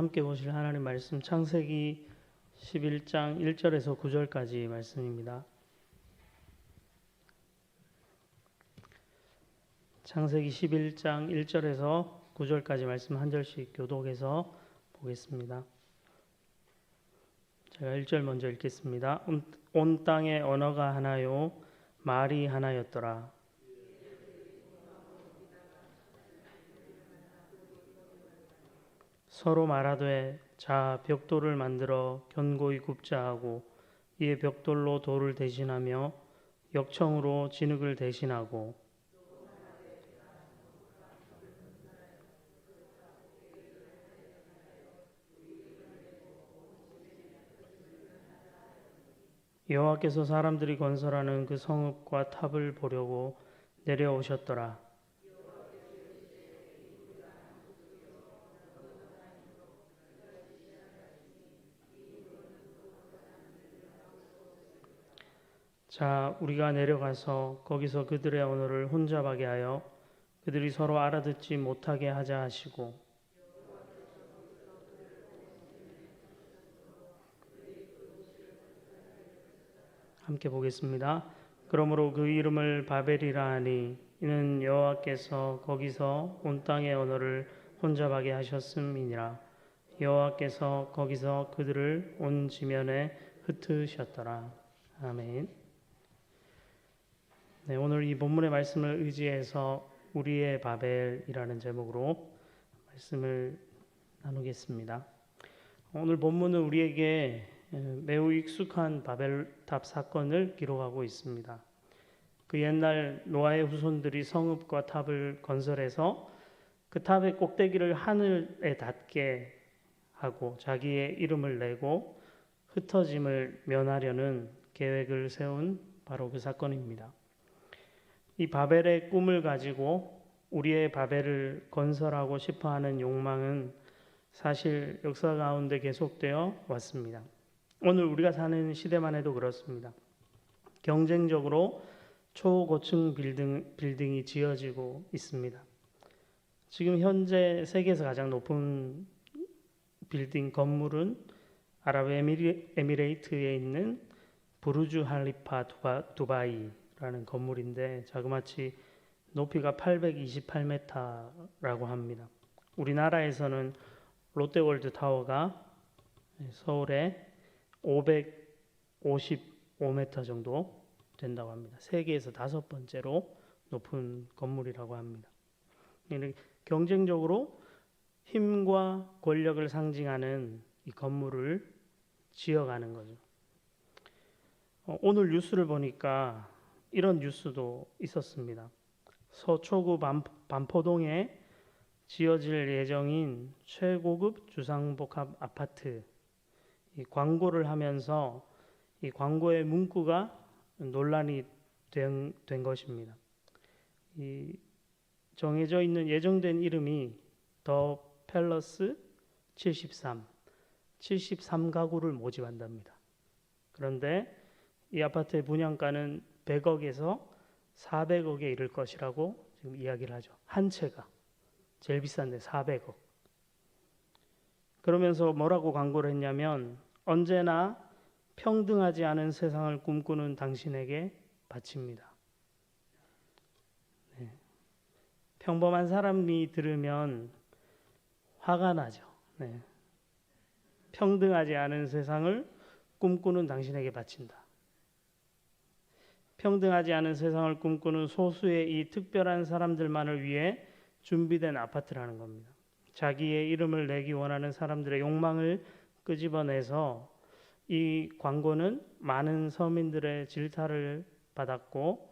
함께 보실 하나님 말씀 창세기 11장 1절에서 9절까지 말씀입니다. 창세기 11장 1절에서 9절까지 말씀 한 절씩 교독해서 보겠습니다. 제가 1절 먼저 읽겠습니다. 온 땅에 언어가 하나요 말이 하나였더라. 서로 말하되 자 벽돌을 만들어 견고히 굽자 하고 이에 벽돌로 돌을 대신하며 역청으로 진흙을 대신하고 여호와께서 사람들이 건설하는 그 성읍과 탑을 보려고 내려오셨더라. 자, 우리가 내려가서 거기서 그들의 언어를 혼잡하게 하여 그들이 서로 알아듣지 못하게 하자 하시고 함께 보겠습니다. 그러므로 그 이름을 바벨이라 하니 이는 여호와께서 거기서 온 땅의 언어를 혼잡하게 하셨음이니라. 여호와께서 거기서 그들을 온 지면에 흩으셨더라. 아멘. 네, 오늘 이 본문의 말씀을 의지해서 우리의 바벨이라는 제목으로 말씀을 나누겠습니다. 오늘 본문은 우리에게 매우 익숙한 바벨탑 사건을 기록하고 있습니다. 그 옛날 노아의 후손들이 성읍과 탑을 건설해서 그 탑의 꼭대기를 하늘에 닿게 하고 자기의 이름을 내고 흩어짐을 면하려는 계획을 세운 바로 그 사건입니다. 이 바벨의 꿈을 가지고 우리의 바벨을 건설하고 싶어하는 욕망은 사실 역사 가운데 계속되어 왔습니다. 오늘 우리가 사는 시대만 해도 그렇습니다. 경쟁적으로 초고층 빌딩이 지어지고 있습니다. 지금 현재 세계에서 가장 높은 빌딩 건물은 아랍에미레이트에 있는 부르주 할리파 두바이라는 건물인데 자그마치 높이가 828m라고 합니다. 우리나라에서는 롯데월드 타워가 서울에 555m 정도 된다고 합니다. 세계에서 5번째로 높은 건물이라고 합니다. 경쟁적으로 힘과 권력을 상징하는 이 건물을 지어가는 거죠. 오늘 뉴스를 보니까 이런 뉴스도 있었습니다. 서초구 반포동에 지어질 예정인 최고급 주상복합 아파트 이 광고를 하면서 이 광고의 문구가 논란이 된 것입니다. 이 정해져 있는 예정된 이름이 더 팰러스 73가구를 모집한답니다. 그런데 이 아파트의 분양가는 100억에서 400억에 이를 것이라고 지금 이야기를 하죠. 한 채가 제일 비싼데 400억. 그러면서 뭐라고 광고를 했냐면 언제나 평등하지 않은 세상을 꿈꾸는 당신에게 바칩니다. 네. 평범한 사람이 들으면 화가 나죠. 네. 평등하지 않은 세상을 꿈꾸는 당신에게 바친다. 평등하지 않은 세상을 꿈꾸는 소수의 이 특별한 사람들만을 위해 준비된 아파트라는 겁니다. 자기의 이름을 내기 원하는 사람들의 욕망을 끄집어내서 이 광고는 많은 서민들의 질타를 받았고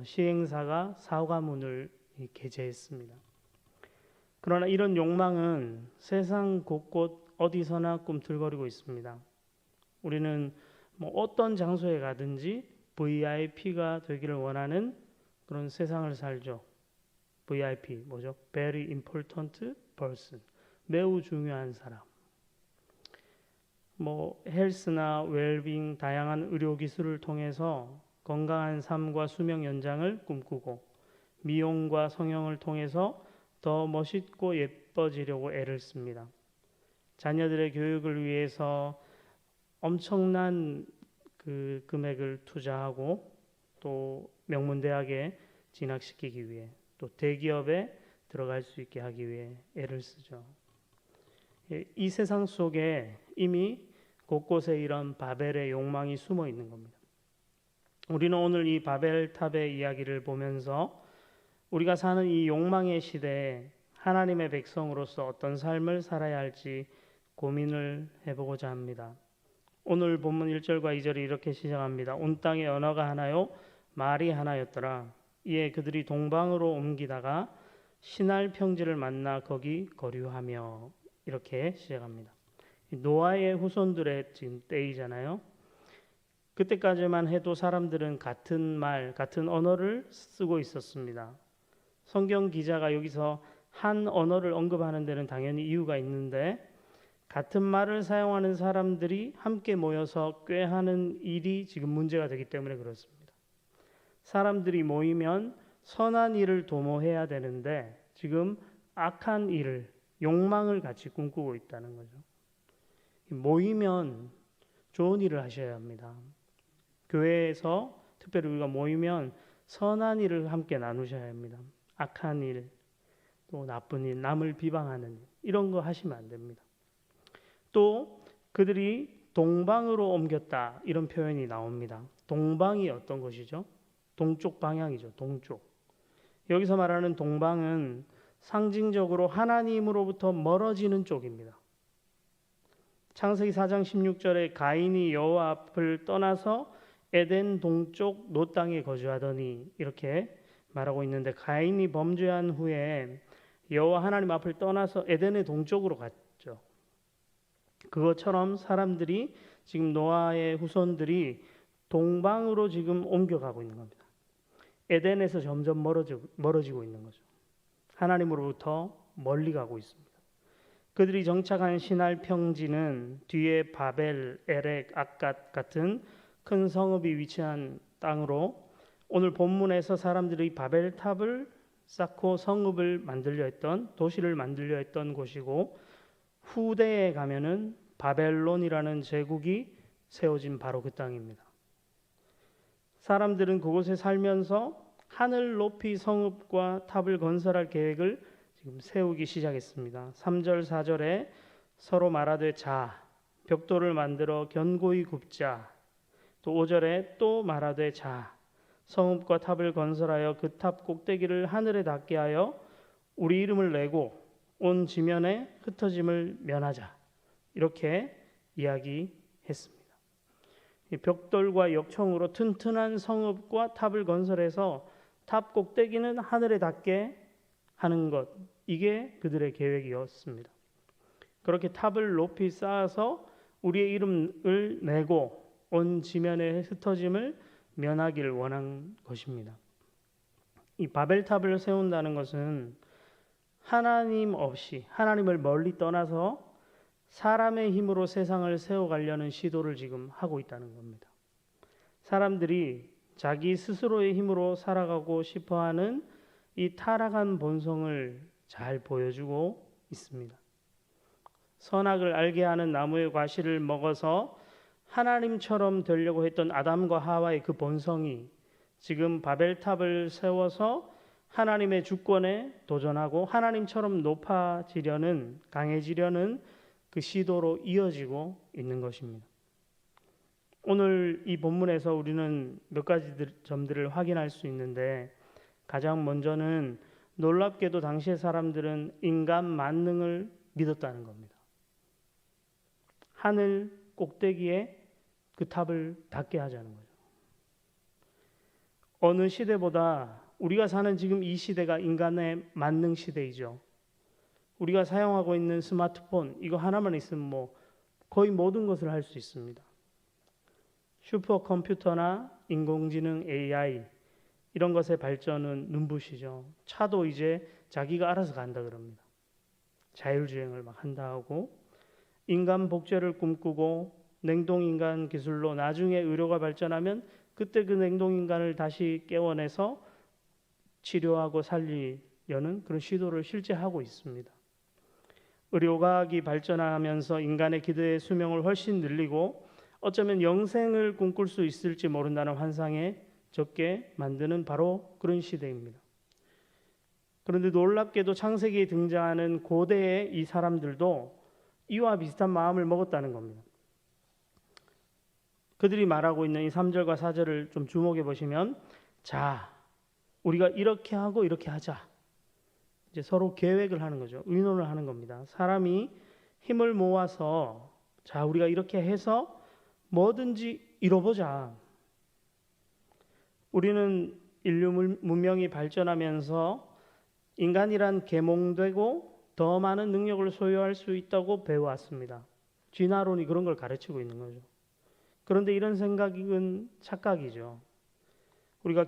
시행사가 사과문을 게재했습니다. 그러나 이런 욕망은 세상 곳곳 어디서나 꿈틀거리고 있습니다. 우리는 어떤 장소에 가든지 VIP가 되기를 원하는 그런 세상을 살죠. VIP 뭐죠? Very important person. 매우 중요한 사람. 헬스나 웰빙 다양한 의료 기술을 통해서 건강한 삶과 수명 연장을 꿈꾸고 미용과 성형을 통해서 더 멋있고 예뻐지려고 애를 씁니다. 자녀들의 교육을 위해서 엄청난 그 금액을 투자하고 또 명문대학에 진학시키기 위해 또 대기업에 들어갈 수 있게 하기 위해 애를 쓰죠. 이 세상 속에 이미 곳곳에 이런 바벨의 욕망이 숨어 있는 겁니다. 우리는 오늘 이 바벨탑의 이야기를 보면서 우리가 사는 이 욕망의 시대에 하나님의 백성으로서 어떤 삶을 살아야 할지 고민을 해보고자 합니다. 오늘 본문 1절과 2절이 이렇게 시작합니다. 온 땅에 언어가 하나요 말이 하나였더라. 이에 그들이 동방으로 옮기다가 시날 평지를 만나 거기 거류하며, 이렇게 시작합니다. 노아의 후손들의 지금 때이잖아요. 그때까지만 해도 사람들은 같은 말, 같은 언어를 쓰고 있었습니다. 성경 기자가 여기서 한 언어를 언급하는 데는 당연히 이유가 있는데, 같은 말을 사용하는 사람들이 함께 모여서 꾀하는 일이 지금 문제가 되기 때문에 그렇습니다. 사람들이 모이면 선한 일을 도모해야 되는데 지금 악한 일을, 욕망을 같이 꿈꾸고 있다는 거죠. 모이면 좋은 일을 하셔야 합니다. 교회에서 특별히 우리가 모이면 선한 일을 함께 나누셔야 합니다. 악한 일, 또 나쁜 일, 남을 비방하는 일, 이런 거 하시면 안 됩니다. 또 그들이 동방으로 옮겼다, 이런 표현이 나옵니다. 동방이 어떤 것이죠? 동쪽 방향이죠. 동쪽. 여기서 말하는 동방은 상징적으로 하나님으로부터 멀어지는 쪽입니다. 창세기 4장 16절에 가인이 여호와 앞을 떠나서 에덴 동쪽 노 땅에 거주하더니, 이렇게 말하고 있는데, 가인이 범죄한 후에 여호와 하나님 앞을 떠나서 에덴의 동쪽으로 갔죠. 그것처럼 사람들이 지금 노아의 후손들이 동방으로 지금 옮겨가고 있는 겁니다. 에덴에서 점점 멀어지고 있는 거죠. 하나님으로부터 멀리 가고 있습니다. 그들이 정착한 시날 평지는 뒤에 바벨, 에렉, 악갓 같은 큰 성읍이 위치한 땅으로, 오늘 본문에서 사람들이 바벨탑을 쌓고 성읍을 만들려 했던, 도시를 만들려 했던 곳이고, 후대에 가면은 바벨론이라는 제국이 세워진 바로 그 땅입니다. 사람들은 그곳에 살면서 하늘 높이 성읍과 탑을 건설할 계획을 지금 세우기 시작했습니다. 3절 4절에 서로 말하되 자, 벽돌을 만들어 견고히 굽자. 또 5절에 또 말하되 자, 성읍과 탑을 건설하여 그 탑 꼭대기를 하늘에 닿게 하여 우리 이름을 내고 온 지면에 흩어짐을 면하자. 이렇게 이야기했습니다. 이 벽돌과 역청으로 튼튼한 성읍과 탑을 건설해서 탑 꼭대기는 하늘에 닿게 하는 것, 이게 그들의 계획이었습니다. 그렇게 탑을 높이 쌓아서 우리의 이름을 내고 온 지면의 흩어짐을 면하기를 원한 것입니다. 이 바벨탑을 세운다는 것은 하나님 없이, 하나님을 멀리 떠나서 사람의 힘으로 세상을 세워가려는 시도를 지금 하고 있다는 겁니다. 사람들이 자기 스스로의 힘으로 살아가고 싶어하는 이 타락한 본성을 잘 보여주고 있습니다. 선악을 알게 하는 나무의 과실을 먹어서 하나님처럼 되려고 했던 아담과 하와의 그 본성이 지금 바벨탑을 세워서 하나님의 주권에 도전하고 하나님처럼 높아지려는, 강해지려는 그 시도로 이어지고 있는 것입니다. 오늘 이 본문에서 우리는 몇 가지 점들을 확인할 수 있는데, 가장 먼저는 놀랍게도 당시의 사람들은 인간 만능을 믿었다는 겁니다. 하늘 꼭대기에 그 탑을 닿게 하자는 거죠. 어느 시대보다 우리가 사는 지금 이 시대가 인간의 만능 시대이죠. 우리가 사용하고 있는 스마트폰, 이거 하나만 있으면 뭐 거의 모든 것을 할 수 있습니다. 슈퍼컴퓨터나 인공지능 AI, 이런 것의 발전은 눈부시죠. 차도 이제 자기가 알아서 간다 그럽니다. 자율주행을 막 한다 하고, 인간 복제를 꿈꾸고 냉동인간 기술로 나중에 의료가 발전하면 그때 그 냉동인간을 다시 깨워내서 치료하고 살리려는 그런 시도를 실제 하고 있습니다. 의료과학이 발전하면서 인간의 기대의 수명을 훨씬 늘리고 어쩌면 영생을 꿈꿀 수 있을지 모른다는 환상에 적게 만드는 바로 그런 시대입니다. 그런데 놀랍게도 창세기에 등장하는 고대의 이 사람들도 이와 비슷한 마음을 먹었다는 겁니다. 그들이 말하고 있는 이 3절과 4절을 좀 주목해 보시면, 자, 우리가 이렇게 하고 이렇게 하자. 이제 서로 계획을 하는 거죠. 의논을 하는 겁니다. 사람이 힘을 모아서, 자, 우리가 이렇게 해서 뭐든지 이뤄보자. 우리는 인류 문명이 발전하면서 인간이란 계몽되고 더 많은 능력을 소유할 수 있다고 배워왔습니다. 진화론이 그런 걸 가르치고 있는 거죠. 그런데 이런 생각은 착각이죠. 우리가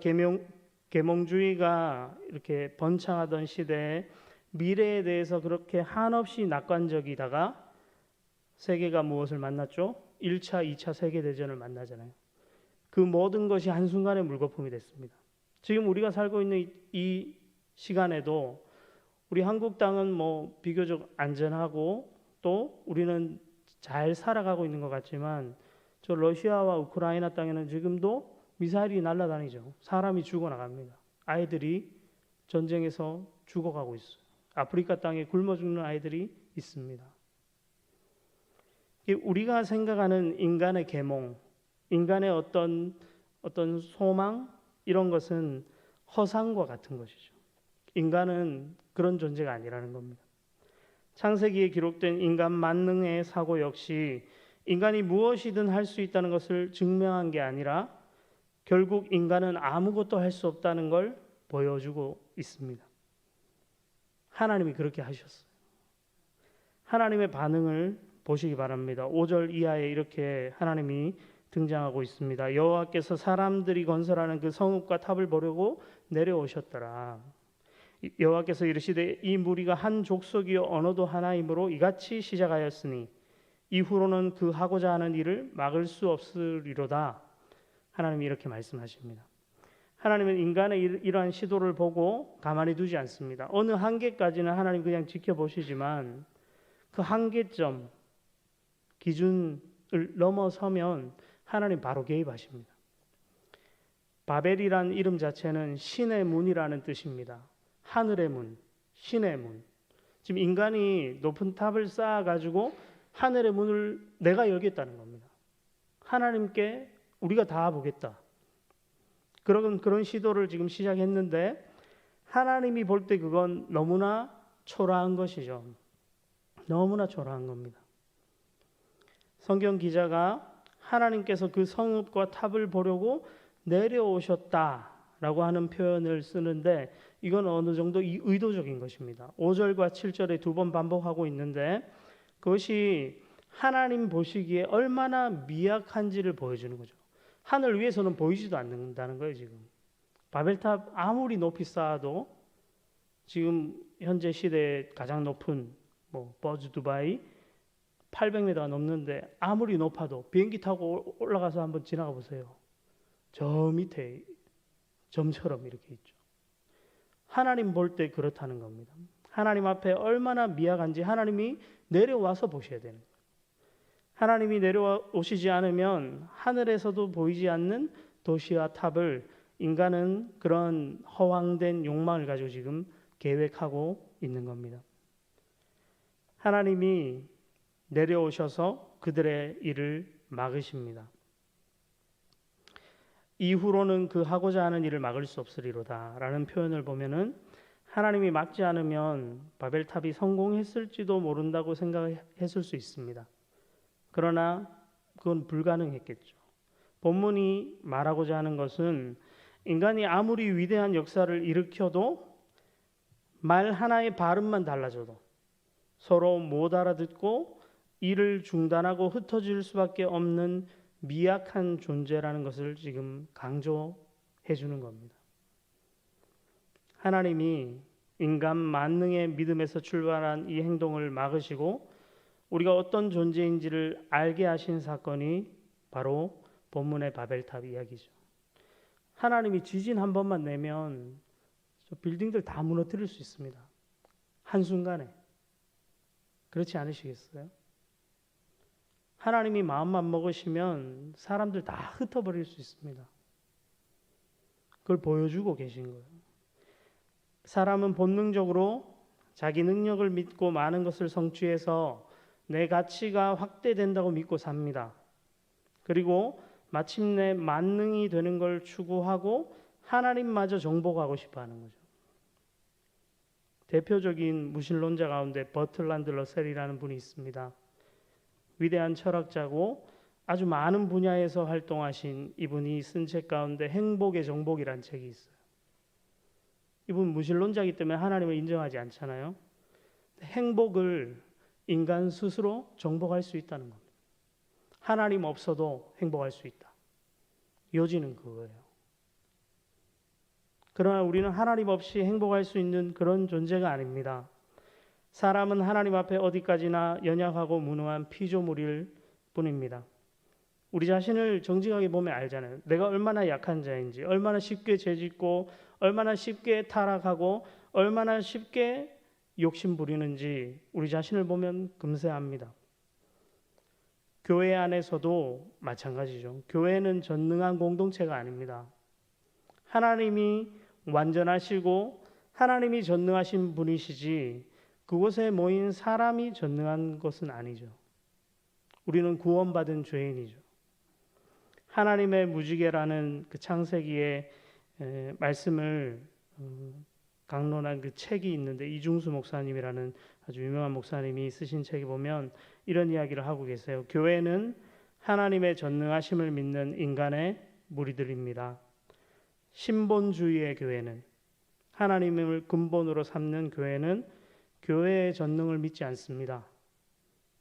계몽주의가 이렇게 번창하던 시대에 미래에 대해서 그렇게 한없이 낙관적이다가 세계가 무엇을 만났죠? 1차, 2차 세계대전을 만나잖아요. 그 모든 것이 한순간에 물거품이 됐습니다. 지금 우리가 살고 있는 이 시간에도 우리 한국 땅은 뭐 비교적 안전하고 또 우리는 잘 살아가고 있는 것 같지만 저 러시아와 우크라이나 땅에는 지금도 미사일이 날아다니죠. 사람이 죽어나갑니다. 아이들이 전쟁에서 죽어가고 있어요. 아프리카 땅에 굶어 죽는 아이들이 있습니다. 우리가 생각하는 인간의 계몽, 인간의 어떤 소망 이런 것은 허상과 같은 것이죠. 인간은 그런 존재가 아니라는 겁니다. 창세기에 기록된 인간 만능의 사고 역시 인간이 무엇이든 할 수 있다는 것을 증명한 게 아니라 결국 인간은 아무것도 할 수 없다는 걸 보여주고 있습니다. 하나님이 그렇게 하셨어요. 하나님의 반응을 보시기 바랍니다. 5절 이하에 이렇게 하나님이 등장하고 있습니다. 여호와께서 사람들이 건설하는 그 성읍과 탑을 보려고 내려오셨더라. 여호와께서 이르시되 이 무리가 한 족속이요 언어도 하나이므로 이같이 시작하였으니 이후로는 그 하고자 하는 일을 막을 수 없으리로다. 하나님이 이렇게 말씀하십니다. 하나님은 인간의 이러한 시도를 보고 가만히 두지 않습니다. 어느 한계까지는 하나님 그냥 지켜보시지만 그 한계점 기준을 넘어서면 하나님 바로 개입하십니다. 바벨이란 이름 자체는 신의 문이라는 뜻입니다. 하늘의 문, 신의 문. 지금 인간이 높은 탑을 쌓아가지고 하늘의 문을 내가 열겠다는 겁니다. 하나님께 우리가 다 보겠다. 그런 시도를 지금 시작했는데 하나님이 볼 때 그건 너무나 초라한 것이죠. 너무나 초라한 겁니다. 성경 기자가 하나님께서 그 성읍과 탑을 보려고 내려오셨다라고 하는 표현을 쓰는데 이건 어느 정도 의도적인 것입니다. 5절과 7절에 두 번 반복하고 있는데 그것이 하나님 보시기에 얼마나 미약한지를 보여주는 거죠. 하늘 위에서는 보이지도 않는다는 거예요. 지금 바벨탑 아무리 높이 쌓아도 지금 현재 시대의 가장 높은 버즈 두바이 800m가 넘는데 아무리 높아도 비행기 타고 올라가서 한번 지나가 보세요. 저 밑에 점처럼 이렇게 있죠. 하나님 볼 때 그렇다는 겁니다. 하나님 앞에 얼마나 미약한지 하나님이 내려와서 보셔야 되는 거예요. 하나님이 내려오시지 않으면 하늘에서도 보이지 않는 도시와 탑을 인간은 그런 허황된 욕망을 가지고 지금 계획하고 있는 겁니다. 하나님이 내려오셔서 그들의 일을 막으십니다. 이후로는 그 하고자 하는 일을 막을 수 없으리로다 라는 표현을 보면은 하나님이 막지 않으면 바벨탑이 성공했을지도 모른다고 생각했을 수 있습니다. 그러나 그건 불가능했겠죠. 본문이 말하고자 하는 것은 인간이 아무리 위대한 역사를 일으켜도 말 하나의 발음만 달라져도 서로 못 알아듣고 일을 중단하고 흩어질 수밖에 없는 미약한 존재라는 것을 지금 강조해 주는 겁니다. 하나님이 인간 만능의 믿음에서 출발한 이 행동을 막으시고 우리가 어떤 존재인지를 알게 하신 사건이 바로 본문의 바벨탑 이야기죠. 하나님이 지진 한 번만 내면 저 빌딩들 다 무너뜨릴 수 있습니다. 한순간에. 그렇지 않으시겠어요? 하나님이 마음만 먹으시면 사람들 다 흩어버릴 수 있습니다. 그걸 보여주고 계신 거예요. 사람은 본능적으로 자기 능력을 믿고 많은 것을 성취해서 내 가치가 확대된다고 믿고 삽니다. 그리고 마침내 만능이 되는 걸 추구하고 하나님마저 정복하고 싶어 하는 거죠. 대표적인 무신론자 가운데 버틀란드 러셀이라는 분이 있습니다. 위대한 철학자고 아주 많은 분야에서 활동하신 이분이 쓴 책 가운데 행복의 정복이라는 책이 있어요. 이분 무신론자이기 때문에 하나님을 인정하지 않잖아요. 행복을 인간 스스로 정복할 수 있다는 겁니다. 하나님 없어도 행복할 수 있다. 요지는 그거예요. 그러나 우리는 하나님 없이 행복할 수 있는 그런 존재가 아닙니다. 사람은 하나님 앞에 어디까지나 연약하고 무능한 피조물일 뿐입니다. 우리 자신을 정직하게 보면 알잖아요. 내가 얼마나 약한 자인지, 얼마나 쉽게 죄짓고, 얼마나 쉽게 타락하고, 얼마나 쉽게 욕심 부리는지 우리 자신을 보면 금세 압니다. 교회 안에서도 마찬가지죠. 교회는 전능한 공동체가 아닙니다. 하나님이 완전하시고 하나님이 전능하신 분이시지 그곳에 모인 사람이 전능한 것은 아니죠. 우리는 구원받은 죄인이죠. 하나님의 무지개라는 그 창세기의 말씀을 강론한 그 책이 있는데 이중수 목사님이라는 아주 유명한 목사님이 쓰신 책에 보면 이런 이야기를 하고 계세요. 교회는 하나님의 전능하심을 믿는 인간의 무리들입니다. 신본주의의 교회는, 하나님을 근본으로 삼는 교회는 교회의 전능을 믿지 않습니다.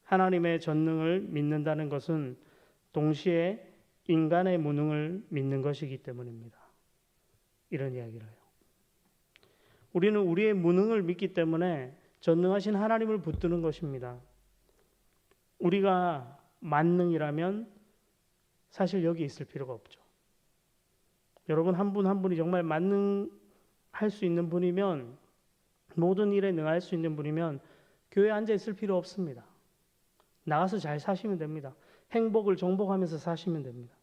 하나님의 전능을 믿는다는 것은 동시에 인간의 무능을 믿는 것이기 때문입니다. 이런 이야기를 해요. 우리는 우리의 무능을 믿기 때문에 전능하신 하나님을 붙드는 것입니다. 우리가 만능이라면 사실 여기 있을 필요가 없죠. 여러분 한 분 한 분이 정말 만능할 수 있는 분이면, 모든 일에 능할 수 있는 분이면 교회에 앉아 있을 필요 없습니다. 나가서 잘 사시면 됩니다. 행복을 정복하면서 사시면 됩니다.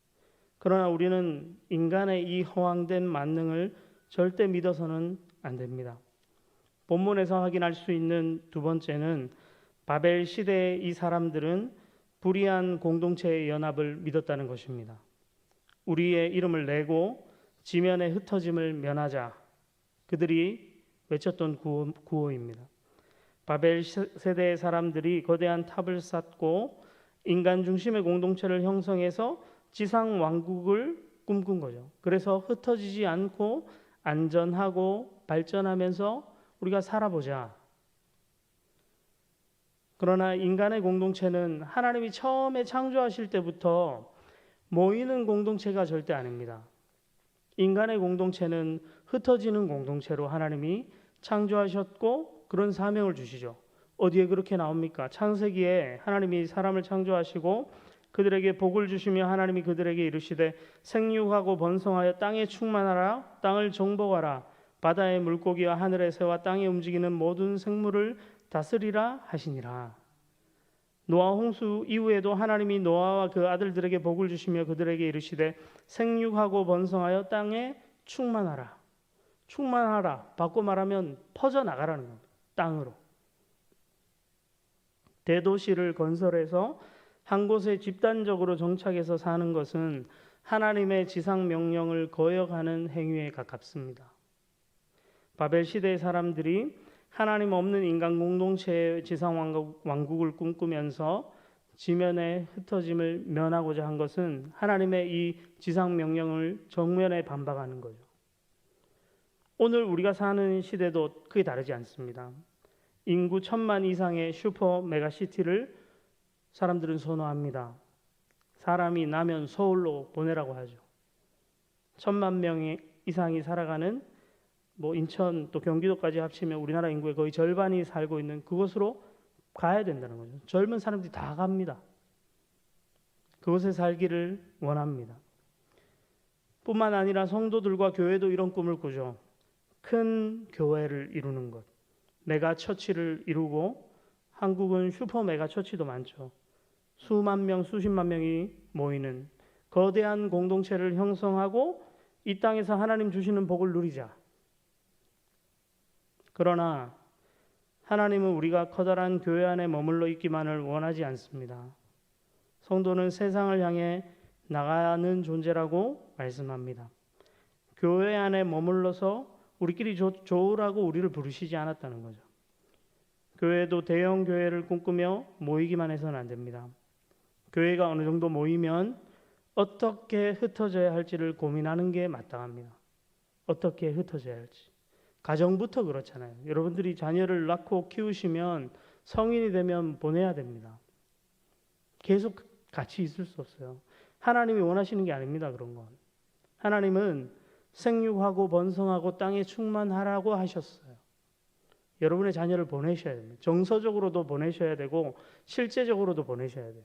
그러나 우리는 인간의 이 허황된 만능을 절대 믿어서는 안 됩니다. 본문에서 확인할 수 있는 두 번째는 바벨 시대의 이 사람들은 불의한 공동체의 연합을 믿었다는 것입니다. 우리의 이름을 내고 지면에 흩어짐을 면하자, 그들이 외쳤던 구호입니다. 바벨 세대의 사람들이 거대한 탑을 쌓고 인간 중심의 공동체를 형성해서 지상 왕국을 꿈꾼 거죠. 그래서 흩어지지 않고 안전하고 발전하면서 우리가 살아보자. 그러나 인간의 공동체는 하나님이 처음에 창조하실 때부터 모이는 공동체가 절대 아닙니다. 인간의 공동체는 흩어지는 공동체로 하나님이 창조하셨고 그런 사명을 주시죠. 어디에 그렇게 나옵니까? 창세기에 하나님이 사람을 창조하시고 그들에게 복을 주시며 하나님이 그들에게 이르시되 생육하고 번성하여 땅에 충만하라, 땅을 정복하라, 바다의 물고기와 하늘의 새와 땅에 움직이는 모든 생물을 다스리라 하시니라. 노아 홍수 이후에도 하나님이 노아와 그 아들들에게 복을 주시며 그들에게 이르시되 생육하고 번성하여 땅에 충만하라. 충만하라. 바꿔 말하면 퍼져나가라는 겁니다. 땅으로. 대도시를 건설해서 한 곳에 집단적으로 정착해서 사는 것은 하나님의 지상 명령을 거역하는 행위에 가깝습니다. 바벨 시대의 사람들이 하나님 없는 인간 공동체의 지상 왕국을 꿈꾸면서 지면의 흩어짐을 면하고자 한 것은 하나님의 이 지상 명령을 정면에 반박하는 거죠. 오늘 우리가 사는 시대도 크게 다르지 않습니다. 인구 1,000만 이상의 슈퍼 메가시티를 사람들은 선호합니다. 사람이 나면 서울로 보내라고 하죠. 1,000만 명 이상이 살아가는 인천 또 경기도까지 합치면 우리나라 인구의 거의 절반이 살고 있는 그곳으로 가야 된다는 거죠. 젊은 사람들이 다 갑니다. 그곳에 살기를 원합니다. 뿐만 아니라 성도들과 교회도 이런 꿈을 꾸죠. 큰 교회를 이루는 것, 메가 처치를 이루고 한국은 슈퍼 메가 처치도 많죠. 수만 명, 수십만 명이 모이는 거대한 공동체를 형성하고 이 땅에서 하나님 주시는 복을 누리자. 그러나 하나님은 우리가 커다란 교회 안에 머물러 있기만을 원하지 않습니다. 성도는 세상을 향해 나가는 존재라고 말씀합니다. 교회 안에 머물러서 우리끼리 좋으라고 우리를 부르시지 않았다는 거죠. 교회도 대형 교회를 꿈꾸며 모이기만 해서는 안 됩니다. 교회가 어느 정도 모이면 어떻게 흩어져야 할지를 고민하는 게 마땅합니다. 어떻게 흩어져야 할지. 가정부터 그렇잖아요. 여러분들이 자녀를 낳고 키우시면 성인이 되면 보내야 됩니다. 계속 같이 있을 수 없어요. 하나님이 원하시는 게 아닙니다. 그런 건. 하나님은 생육하고 번성하고 땅에 충만하라고 하셨어요. 여러분의 자녀를 보내셔야 됩니다. 정서적으로도 보내셔야 되고 실제적으로도 보내셔야 돼요.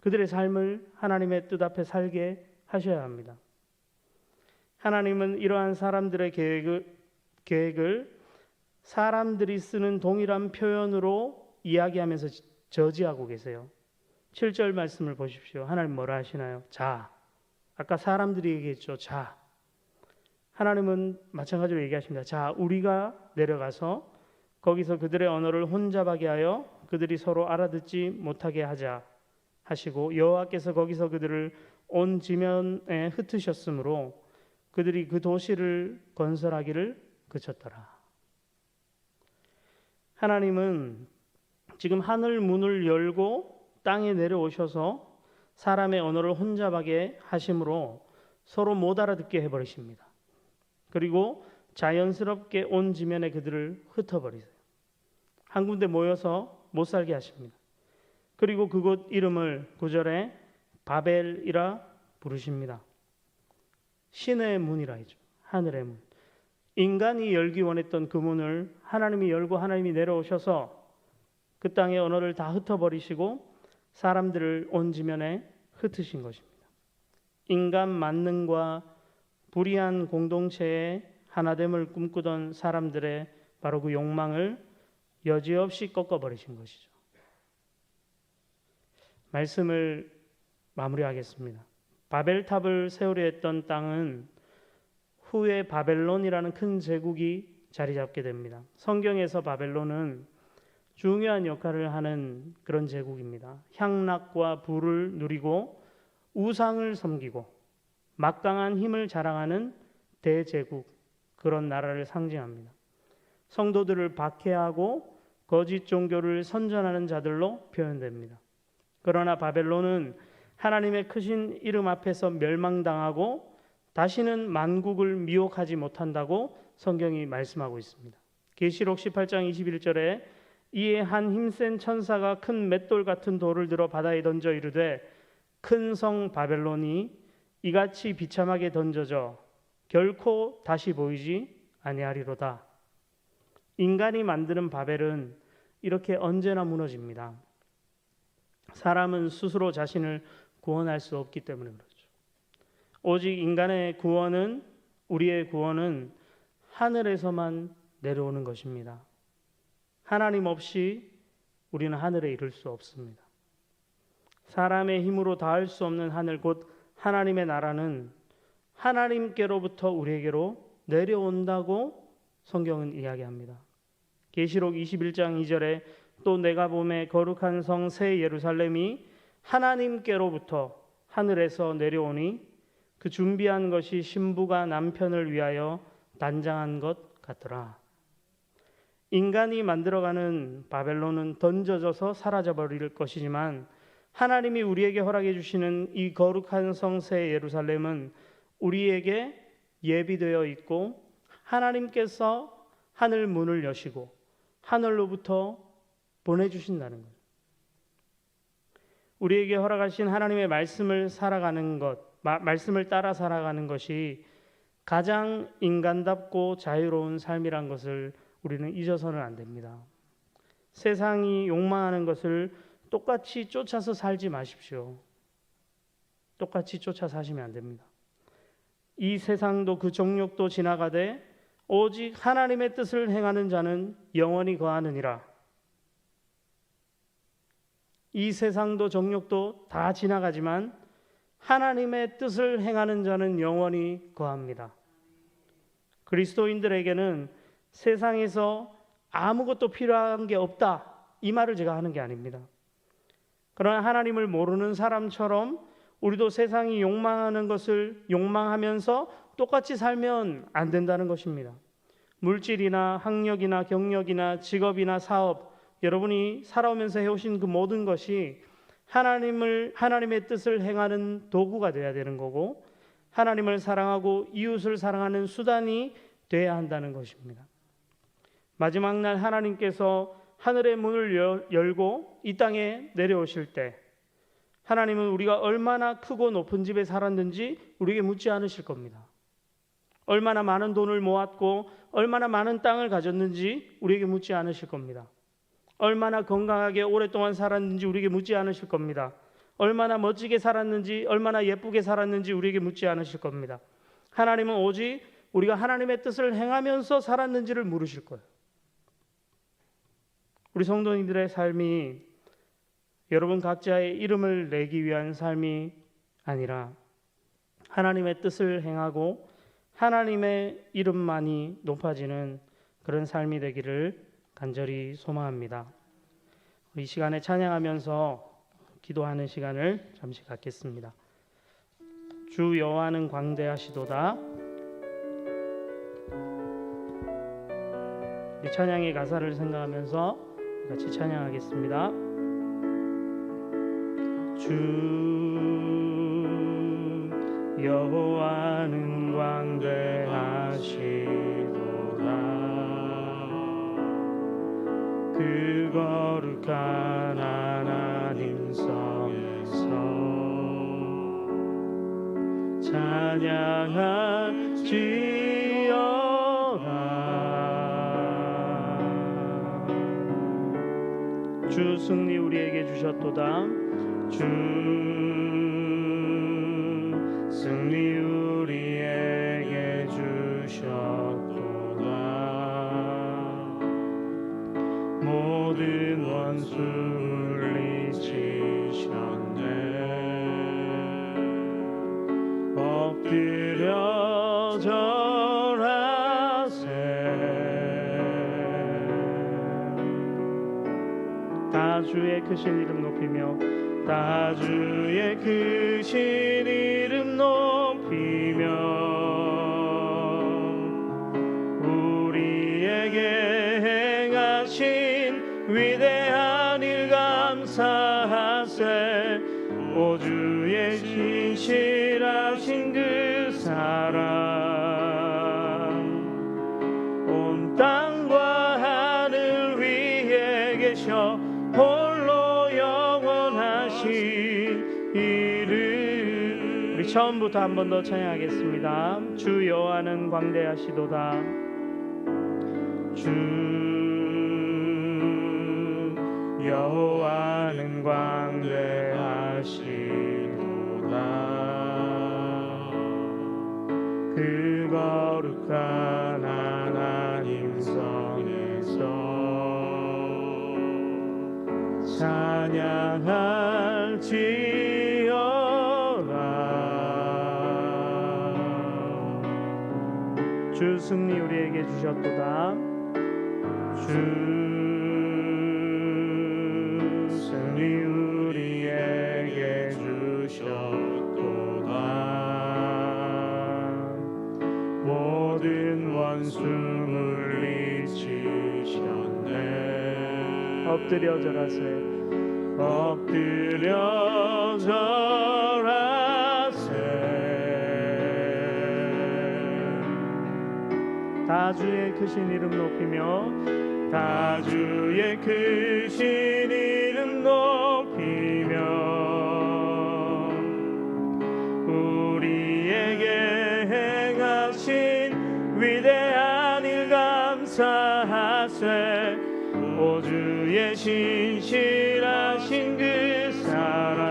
그들의 삶을 하나님의 뜻 앞에 살게 하셔야 합니다. 하나님은 이러한 사람들의 계획을 사람들이 쓰는 동일한 표현으로 이야기하면서 저지하고 계세요. 7절 말씀을 보십시오. 하나님 뭐라 하시나요? 자. 아까 사람들이 얘기했죠. 자. 하나님은 마찬가지로 얘기하십니다. 자, 우리가 내려가서 거기서 그들의 언어를 혼잡하게 하여 그들이 서로 알아듣지 못하게 하자 하시고, 여호와께서 거기서 그들을 온 지면에 흩으셨으므로 그들이 그 도시를 건설하기를 그쳤더라. 하나님은 지금 하늘 문을 열고 땅에 내려오셔서 사람의 언어를 혼잡하게 하심으로 서로 못 알아듣게 해버리십니다. 그리고 자연스럽게 온 지면에 그들을 흩어버리세요. 한 군데 모여서 못 살게 하십니다. 그리고 그곳 이름을 9절에 바벨이라 부르십니다. 신의 문이라 하죠. 하늘의 문. 인간이 열기 원했던 그 문을 하나님이 열고 하나님이 내려오셔서 그 땅의 언어를 다 흩어버리시고 사람들을 온 지면에 흩으신 것입니다. 인간 만능과 불의한 공동체의 하나됨을 꿈꾸던 사람들의 바로 그 욕망을 여지없이 꺾어버리신 것이죠. 말씀을 마무리하겠습니다. 바벨탑을 세우려 했던 땅은 후에 바벨론이라는 큰 제국이 자리 잡게 됩니다. 성경에서 바벨론은 중요한 역할을 하는 그런 제국입니다. 향락과 부를 누리고 우상을 섬기고 막강한 힘을 자랑하는 대제국, 그런 나라를 상징합니다. 성도들을 박해하고 거짓 종교를 선전하는 자들로 표현됩니다. 그러나 바벨론은 하나님의 크신 이름 앞에서 멸망당하고 다시는 만국을 미혹하지 못한다고 성경이 말씀하고 있습니다. 계시록 18장 21절에 이에 한 힘센 천사가 큰 맷돌 같은 돌을 들어 바다에 던져 이르되 큰 성 바벨론이 이같이 비참하게 던져져 결코 다시 보이지 아니하리로다. 인간이 만드는 바벨은 이렇게 언제나 무너집니다. 사람은 스스로 자신을 구원할 수 없기 때문에 그렇죠. 오직 인간의 구원은, 우리의 구원은 하늘에서만 내려오는 것입니다. 하나님 없이 우리는 하늘에 이를 수 없습니다. 사람의 힘으로 닿을 수 없는 하늘, 곧 하나님의 나라는 하나님께로부터 우리에게로 내려온다고 성경은 이야기합니다. 계시록 21장 2절에 또 내가 보매 거룩한 성 새 예루살렘이 하나님께로부터 하늘에서 내려오니 그 준비한 것이 신부가 남편을 위하여 단장한 것 같더라. 인간이 만들어가는 바벨론은 던져져서 사라져버릴 것이지만 하나님이 우리에게 허락해 주시는 이 거룩한 성 새 예루살렘은 우리에게 예비되어 있고 하나님께서 하늘 문을 여시고 하늘로부터 보내주신다는 것. 우리에게 허락하신 하나님의 말씀을 살아가는 것, 말씀을 따라 살아가는 것이 가장 인간답고 자유로운 삶이란 것을 우리는 잊어서는 안 됩니다. 세상이 욕망하는 것을 똑같이 쫓아서 살지 마십시오. 똑같이 쫓아 사시면 안 됩니다. 이 세상도 그 정욕도 지나가되 오직 하나님의 뜻을 행하는 자는 영원히 거하느니라. 이 세상도 정욕도 다 지나가지만 하나님의 뜻을 행하는 자는 영원히 거합니다. 그리스도인들에게는 세상에서 아무것도 필요한 게 없다, 이 말을 제가 하는 게 아닙니다. 그러나 하나님을 모르는 사람처럼 우리도 세상이 욕망하는 것을 욕망하면서 똑같이 살면 안 된다는 것입니다. 물질이나 학력이나 경력이나 직업이나 사업, 여러분이 살아오면서 해오신 그 모든 것이 하나님의 뜻을 행하는 도구가 되어야 되는 거고, 하나님을 사랑하고 이웃을 사랑하는 수단이 되어야 한다는 것입니다. 마지막 날 하나님께서 하늘의 문을 열고 이 땅에 내려오실 때 하나님은 우리가 얼마나 크고 높은 집에 살았는지 우리에게 묻지 않으실 겁니다. 얼마나 많은 돈을 모았고 얼마나 많은 땅을 가졌는지 우리에게 묻지 않으실 겁니다. 얼마나 건강하게 오랫동안 살았는지 우리에게 묻지 않으실 겁니다. 얼마나 멋지게 살았는지, 얼마나 예쁘게 살았는지 우리에게 묻지 않으실 겁니다. 하나님은 오직 우리가 하나님의 뜻을 행하면서 살았는지를 물으실 거예요. 우리 성도님들의 삶이 여러분 각자의 이름을 내기 위한 삶이 아니라 하나님의 뜻을 행하고 하나님의 이름만이 높아지는 그런 삶이 되기를 간절히 소망합니다. 이 시간에 찬양하면서 기도하는 시간을 잠시 갖겠습니다. 주 여호와는 광대하시도다. 우리 찬양의 가사를 생각하면서 같이 찬양하겠습니다. 주 여호와는 광대하시도다. 그 거룩한 하나님 성에서 찬양할지어다. 주 승리 우리에게 주셨도다. 주 승리 우리에게 주셨도다. 모든 원수 물리치셨네. 엎드려 절하세. 다 주의 크신 이름 높이며, 다 주의 크신 이름 높이며, 우리에게 행하신 위대한 일 감사하세. 오 주의 신실하신 그 사랑, 온 땅과 하늘 위에 계셔 홀로 영원하신 이름. 우리 처음부터 한 번 더 찬양하겠습니다. 주 여호와는 광대하시도다. 주 여호와는 광대하시도다. 그 거룩한 하나님 성에서 찬양할지어다. 주 승리 우리에게 주셨도다. 주 승리 우리에게 주셨도다. 모든 원수 물리치셨네. 엎드려 절하세. 엎드려 절하세. 다 주의 크신 이름 높이며, 다 주의 크신 이름 높이며, 우리에게 행하신 위대한 일 감사하세. 오 주의 신실하신 그 사랑,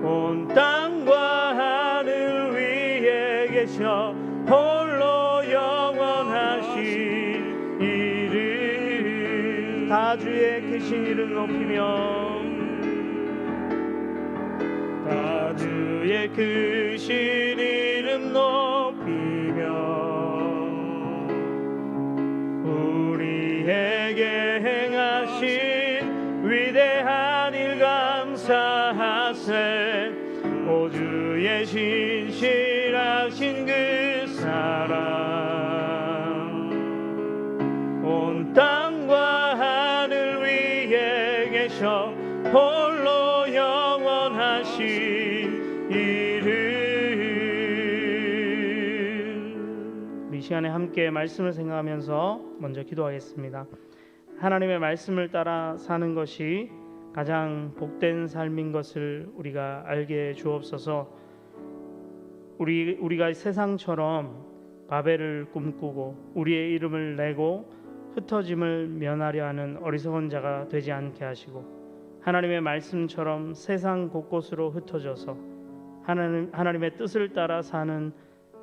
온 땅과 하늘 위에 계셔 다 주의 크신 이름 높이며 다 주의 크신 이름 높이며 우리에게 행하신 위대한 일 감사하세. 오 주의 신실하신 그 사랑 온 땅과 하늘 위에 계셔 홀로 영원하신 이름. 우리 시간에 함께 말씀을 생각하면서 먼저 기도하겠습니다. 하나님의 말씀을 따라 사는 것이 가장 복된 삶인 것을 우리가 알게 주옵소서. 우리가 세상처럼 바벨을 꿈꾸고 우리의 이름을 내고 흩어짐을 면하려 하는 어리석은 자가 되지 않게 하시고 하나님의 말씀처럼 세상 곳곳으로 흩어져서 하나님의 뜻을 따라 사는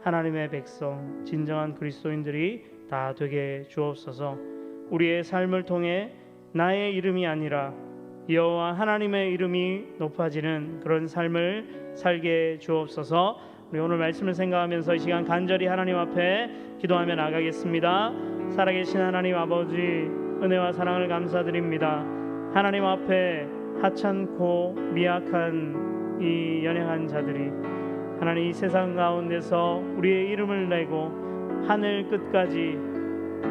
하나님의 백성, 진정한 그리스도인들이 다 되게 주옵소서. 우리의 삶을 통해 나의 이름이 아니라 여호와 하나님의 이름이 높아지는 그런 삶을 살게 주옵소서. 우리 오늘 말씀을 생각하면서 이 시간 간절히 하나님 앞에 기도하며 나가겠습니다. 살아계신 하나님 아버지, 은혜와 사랑을 감사드립니다. 하나님 앞에 하찮고 미약한 이 연약한 자들이 하나님 이 세상 가운데서 우리의 이름을 내고 하늘 끝까지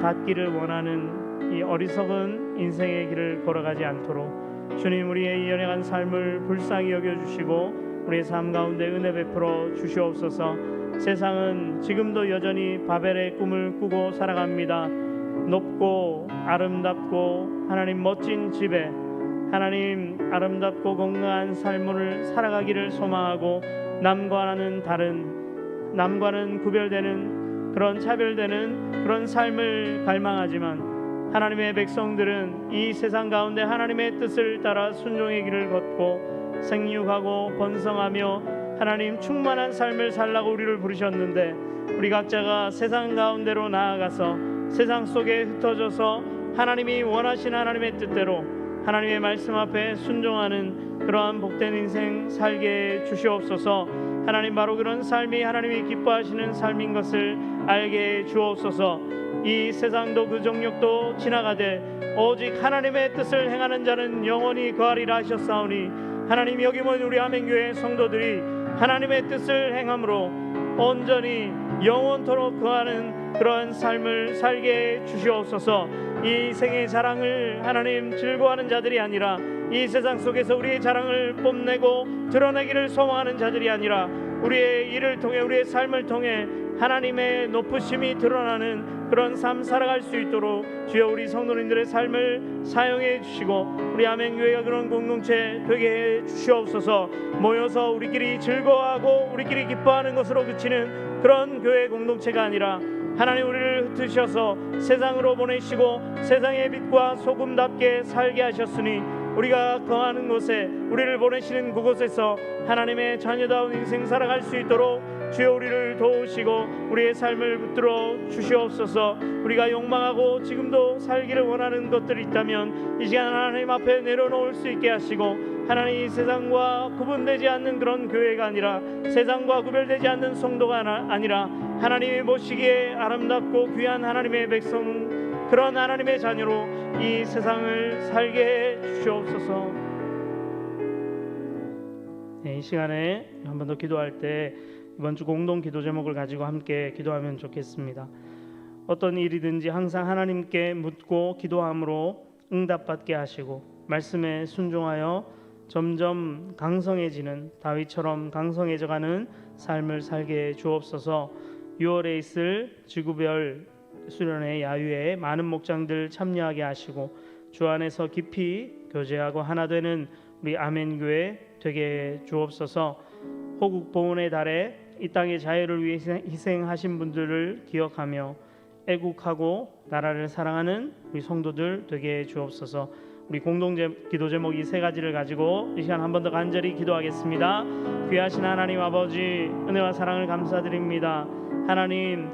닿기를 원하는 이 어리석은 인생의 길을 걸어가지 않도록 주님 우리의 이 연약한 삶을 불쌍히 여겨주시고 우리의 삶 가운데 은혜 베풀어 주시옵소서. 세상은 지금도 여전히 바벨의 꿈을 꾸고 살아갑니다. 높고 아름답고 하나님 멋진 집에 하나님 아름답고 건강한 삶을 살아가기를 소망하고 남과는 다른, 남과는 구별되는 그런 차별되는 그런 삶을 갈망하지만 하나님의 백성들은 이 세상 가운데 하나님의 뜻을 따라 순종의 길을 걷고 생육하고 번성하며 하나님 충만한 삶을 살라고 우리를 부르셨는데 우리 각자가 세상 가운데로 나아가서 세상 속에 흩어져서 하나님이 원하시는 하나님의 뜻대로 하나님의 말씀 앞에 순종하는 그러한 복된 인생 살게 주시옵소서. 하나님 바로 그런 삶이 하나님이 기뻐하시는 삶인 것을 알게 주옵소서. 이 세상도 그 정욕도 지나가되 오직 하나님의 뜻을 행하는 자는 영원히 거하리라 하셨사오니 하나님 여기 모인 우리 아멘교회 성도들이 하나님의 뜻을 행함으로 온전히 영원토록 거하는 그러한 삶을 살게 주시옵소서. 이 생의 자랑을 하나님 즐거워하는 자들이 아니라 이 세상 속에서 우리의 자랑을 뽐내고 드러내기를 소망하는 자들이 아니라 우리의 일을 통해 우리의 삶을 통해 하나님의 높으심이 드러나는 그런 삶 살아갈 수 있도록 주여 우리 성도님들의 삶을 사용해 주시고 우리 아멘교회가 그런 공동체 되게 해 주시옵소서. 모여서 우리끼리 즐거워하고 우리끼리 기뻐하는 것으로 그치는 그런 교회 공동체가 아니라 하나님 우리를 흩으셔서 세상으로 보내시고 세상의 빛과 소금답게 살게 하셨으니 우리가 거하는 곳에 우리를 보내시는 그곳에서 하나님의 자녀다운 인생 살아갈 수 있도록 주여 우리를 도우시고 우리의 삶을 붙들어 주시옵소서. 우리가 욕망하고 지금도 살기를 원하는 것들이 있다면 이 시간 하나님 앞에 내려놓을 수 있게 하시고 하나님 이 세상과 구분되지 않는 그런 교회가 아니라 세상과 구별되지 않는 성도가 아니라 하나님이 보시기에 아름답고 귀한 하나님의 백성 그런 하나님의 자녀로 이 세상을 살게 해 주시옵소서. 이 시간에 한 번 더 기도할 때 이번 주 공동 기도 제목을 가지고 함께 기도하면 좋겠습니다. 어떤 일이든지 항상 하나님께 묻고 기도함으로 응답받게 하시고 말씀에 순종하여 점점 강성해지는 다윗처럼 강성해져가는 삶을 살게 주옵소서. 6월에 있을 지구별 수련회 야유에 많은 목장들 참여하게 하시고 주 안에서 깊이 교제하고 하나 되는 우리 아멘교회 되게 주옵소서. 호국 보훈의 달에 이 땅의 자유를 위해 희생하신 분들을 기억하며 애국하고 나라를 사랑하는 우리 성도들 되게 주옵소서. 우리 공동 기도 제목 이 세 가지를 가지고 이 시간 한 번 더 간절히 기도하겠습니다. 귀하신 하나님 아버지 은혜와 사랑을 감사드립니다. 하나님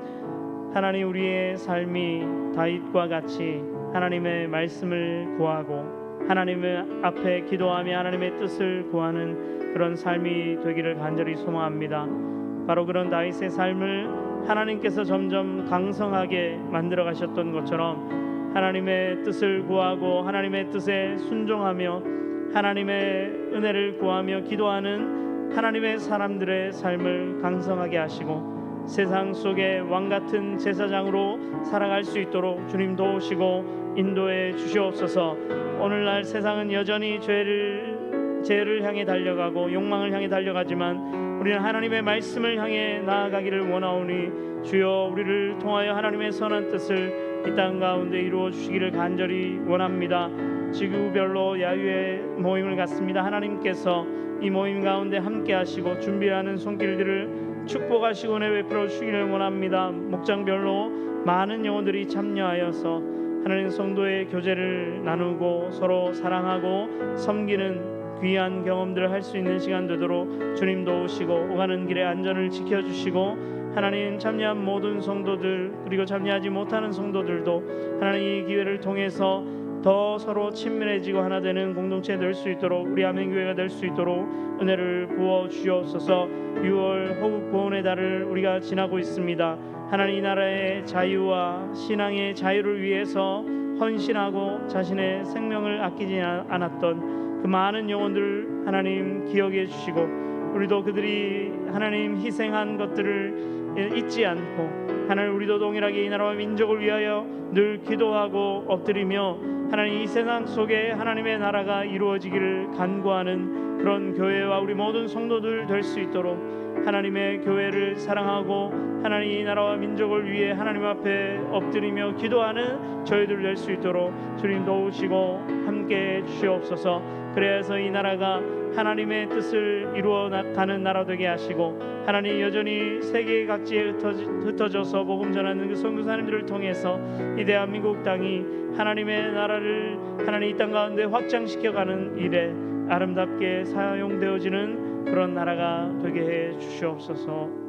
우리의 삶이 다윗과 같이 하나님의 말씀을 구하고 하나님의 앞에 기도하며 하나님의 뜻을 구하는 그런 삶이 되기를 간절히 소망합니다. 바로 그런 다윗의 삶을 하나님께서 점점 강성하게 만들어 가셨던 것처럼 하나님의 뜻을 구하고 하나님의 뜻에 순종하며 하나님의 은혜를 구하며 기도하는 하나님의 사람들의 삶을 강성하게 하시고 세상 속에 왕같은 제사장으로 살아갈 수 있도록 주님 도우시고 인도해 주시옵소서. 오늘날 세상은 여전히 죄를 향해 달려가고 욕망을 향해 달려가지만 우리는 하나님의 말씀을 향해 나아가기를 원하오니 주여 우리를 통하여 하나님의 선한 뜻을 이 땅 가운데 이루어 주시기를 간절히 원합니다. 지구별로 야유의 모임을 갖습니다. 하나님께서 이 모임 가운데 함께 하시고 준비하는 손길들을 축복하시고 은혜 베풀어 주시기를 원합니다. 목장별로 많은 영혼들이 참여하여서 하나님 성도의 교제를 나누고 서로 사랑하고 섬기는 귀한 경험들을 할 수 있는 시간 되도록 주님 도우시고 오가는 길에 안전을 지켜주시고 하나님 참여한 모든 성도들 그리고 참여하지 못하는 성도들도 하나님 이 기회를 통해서 더 서로 친밀해지고 하나 되는 공동체 될 수 있도록 우리 아멘교회가 될 수 있도록 은혜를 부어 주옵소서. 6월 호국 보훈의 달을 우리가 지나고 있습니다. 하나님 나라의 자유와 신앙의 자유를 위해서 헌신하고 자신의 생명을 아끼지 않았던 그 많은 영혼들 하나님 기억해 주시고 우리도 그들이 하나님 희생한 것들을 잊지 않고 하나님 우리도 동일하게 이 나라와 민족을 위하여 늘 기도하고 엎드리며 하나님 이 세상 속에 하나님의 나라가 이루어지기를 간구하는 그런 교회와 우리 모든 성도들 될 수 있도록 하나님의 교회를 사랑하고 하나님 이 나라와 민족을 위해 하나님 앞에 엎드리며 기도하는 저희들 될 수 있도록 주님 도우시고 함께 주시옵소서. 그래서 이 나라가 하나님의 뜻을 이루어 가는 나라 되게 하시고 하나님 여전히 세계 각지에 흩어져서 복음 전하는 그 선교사님들을 통해서 이 대한민국 땅이 하나님의 나라를 하나님 이 땅 가운데 확장시켜가는 일에 아름답게 사용되어지는 그런 나라가 되게 해 주시옵소서.